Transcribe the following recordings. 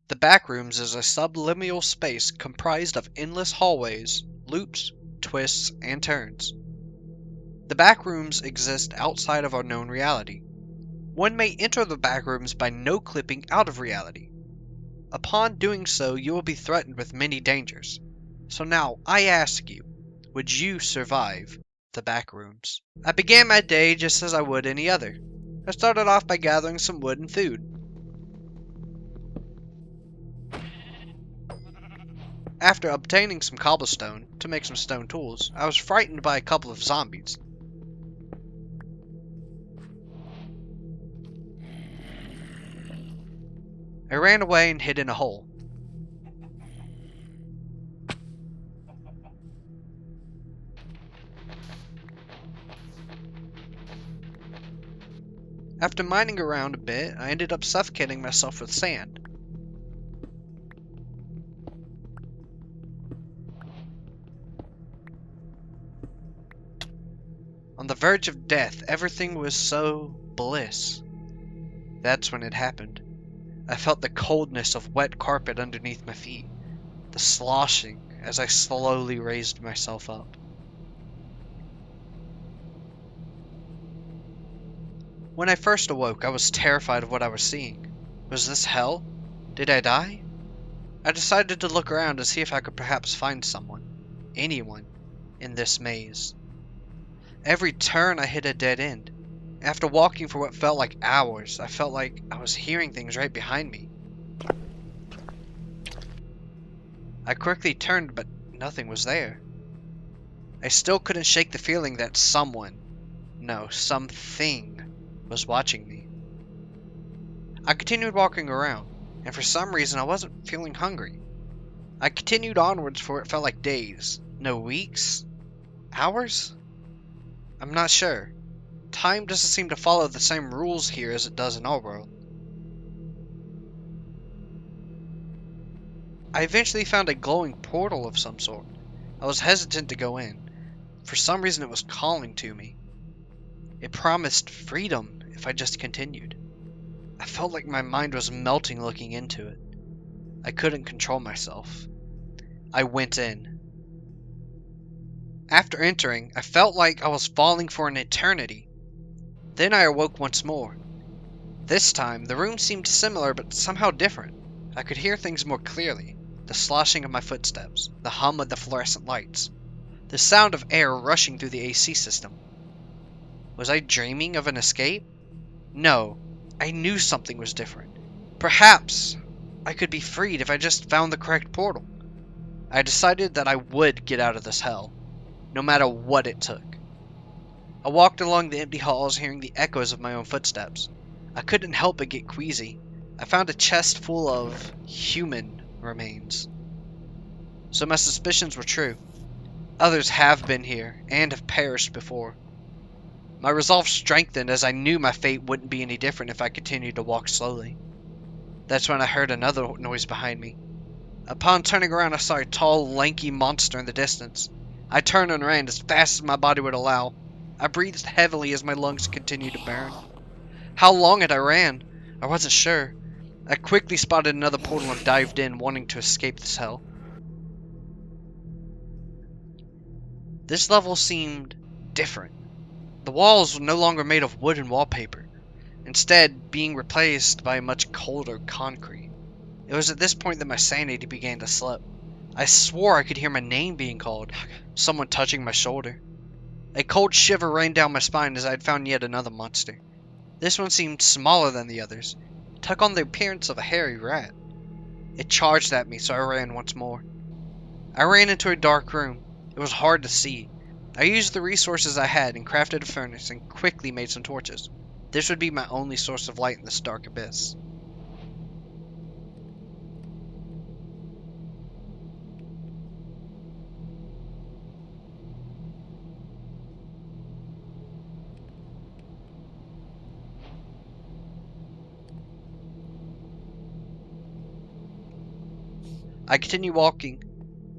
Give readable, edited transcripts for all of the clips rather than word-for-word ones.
The Backrooms is a subliminal space comprised of endless hallways, loops, twists, and turns. The Backrooms exist outside of our known reality. One may enter the Backrooms by no-clipping out of reality. Upon doing so, you will be threatened with many dangers. So now, I ask you, would you survive the Backrooms? I began my day just as I would any other. I started off by gathering some wood and food. After obtaining some cobblestone to make some stone tools, I was frightened by a couple of zombies. I ran away and hid in a hole. After mining around a bit, I ended up suffocating myself with sand. On the verge of death, everything was so bliss. That's when it happened. I felt the coldness of wet carpet underneath my feet, the sloshing as I slowly raised myself up. When I first awoke, I was terrified of what I was seeing. Was this hell? Did I die? I decided to look around to see if I could perhaps find someone, anyone, in this maze. Every turn I hit a dead end. After walking for what felt like hours, I felt like I was hearing things right behind me. I quickly turned, but nothing was there. I still couldn't shake the feeling that something was watching me. I continued walking around, and for some reason I wasn't feeling hungry. I continued onwards for it felt like days. No, weeks? Hours? I'm not sure. Time doesn't seem to follow the same rules here as it does in our world. I eventually found a glowing portal of some sort. I was hesitant to go in. For some reason it was calling to me. It promised freedom if I just continued. I felt like my mind was melting looking into it. I couldn't control myself. I went in. After entering, I felt like I was falling for an eternity. Then I awoke once more. This time, the room seemed similar but somehow different. I could hear things more clearly. The sloshing of my footsteps, the hum of the fluorescent lights, the sound of air rushing through the AC system. Was I dreaming of an escape? No, I knew something was different. Perhaps I could be freed if I just found the correct portal. I decided that I would get out of this hell, no matter what it took. I walked along the empty halls hearing the echoes of my own footsteps. I couldn't help but get queasy. I found a chest full of human remains. So my suspicions were true. Others have been here and have perished before. My resolve strengthened as I knew my fate wouldn't be any different if I continued to walk slowly. That's when I heard another noise behind me. Upon turning around, I saw a tall, lanky monster in the distance. I turned and ran as fast as my body would allow. I breathed heavily as my lungs continued to burn. How long had I ran? I wasn't sure. I quickly spotted another portal and dived in, wanting to escape this hell. This level seemed different. The walls were no longer made of wood and wallpaper, instead being replaced by much colder concrete. It was at this point that my sanity began to slip. I swore I could hear my name being called, someone touching my shoulder. A cold shiver ran down my spine as I had found yet another monster. This one seemed smaller than the others. It took on the appearance of a hairy rat. It charged at me, so I ran once more. I ran into a dark room. It was hard to see. I used the resources I had and crafted a furnace and quickly made some torches. This would be my only source of light in this dark abyss. I continued walking.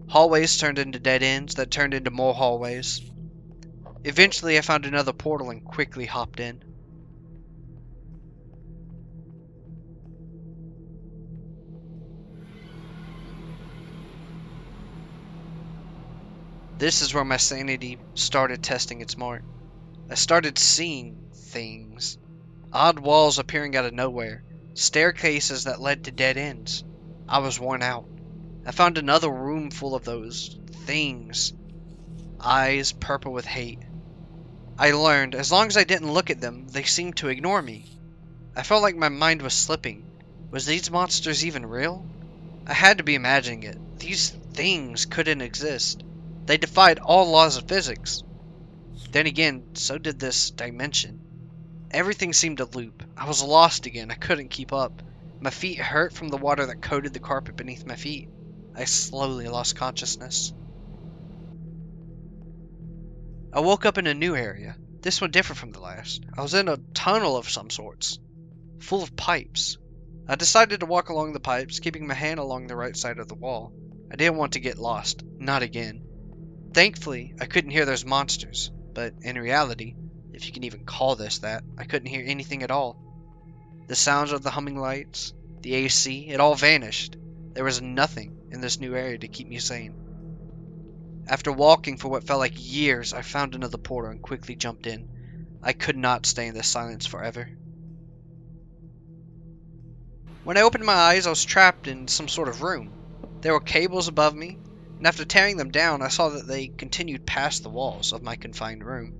Hallways turned into dead ends that turned into more hallways. Eventually I found another portal and quickly hopped in. This is where my sanity started testing its mark. I started seeing things. Odd walls appearing out of nowhere. Staircases that led to dead ends. I was worn out. I found another room full of those things. Eyes purple with hate. I learned, as long as I didn't look at them, they seemed to ignore me. I felt like my mind was slipping. Was these monsters even real? I had to be imagining it. These things couldn't exist. They defied all laws of physics. Then again, so did this dimension. Everything seemed to loop. I was lost again. I couldn't keep up. My feet hurt from the water that coated the carpet beneath my feet. I slowly lost consciousness. I woke up in a new area. This one different from the last. I was in a tunnel of some sorts, full of pipes. I decided to walk along the pipes, keeping my hand along the right side of the wall. I didn't want to get lost. Not again. Thankfully, I couldn't hear those monsters, but in reality, if you can even call this that, I couldn't hear anything at all. The sounds of the humming lights, the AC, it all vanished. There was nothing in this new area to keep me sane. After walking for what felt like years, I found another portal and quickly jumped in. I could not stay in this silence forever. When I opened my eyes, I was trapped in some sort of room. There were cables above me, and after tearing them down, I saw that they continued past the walls of my confined room.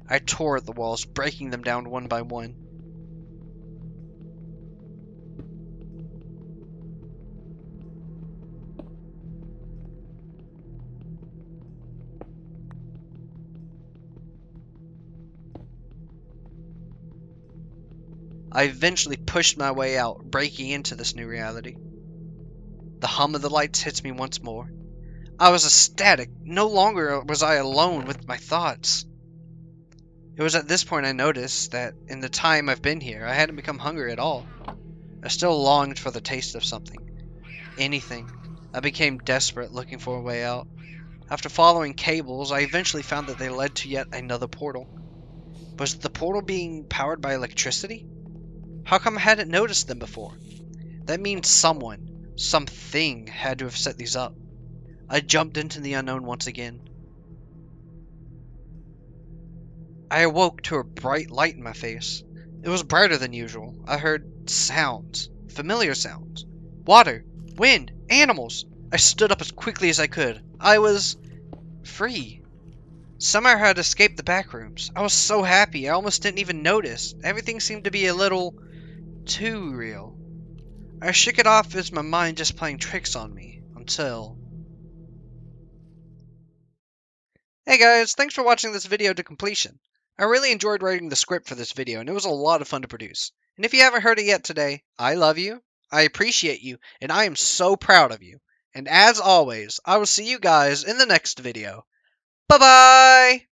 I tore at the walls, breaking them down one by one. I eventually pushed my way out, breaking into this new reality. The hum of the lights hits me once more. I was ecstatic. No longer was I alone with my thoughts. It was at this point I noticed that in the time I've been here, I hadn't become hungry at all. I still longed for the taste of something. Anything. I became desperate, looking for a way out. After following cables, I eventually found that they led to yet another portal. Was the portal being powered by electricity? How come I hadn't noticed them before? That means someone, something had to have set these up. I jumped into the unknown once again. I awoke to a bright light in my face. It was brighter than usual. I heard sounds, familiar sounds. Water, wind, animals. I stood up as quickly as I could. I was free. Somehow I had escaped the backrooms. I was so happy, I almost didn't even notice. Everything seemed to be a little too real. I shook it off as my mind just playing tricks on me, until... Hey guys, thanks for watching this video to completion. I really enjoyed writing the script for this video, and it was a lot of fun to produce. And if you haven't heard it yet today, I love you, I appreciate you, and I am so proud of you. And as always, I will see you guys in the next video. Bye-bye!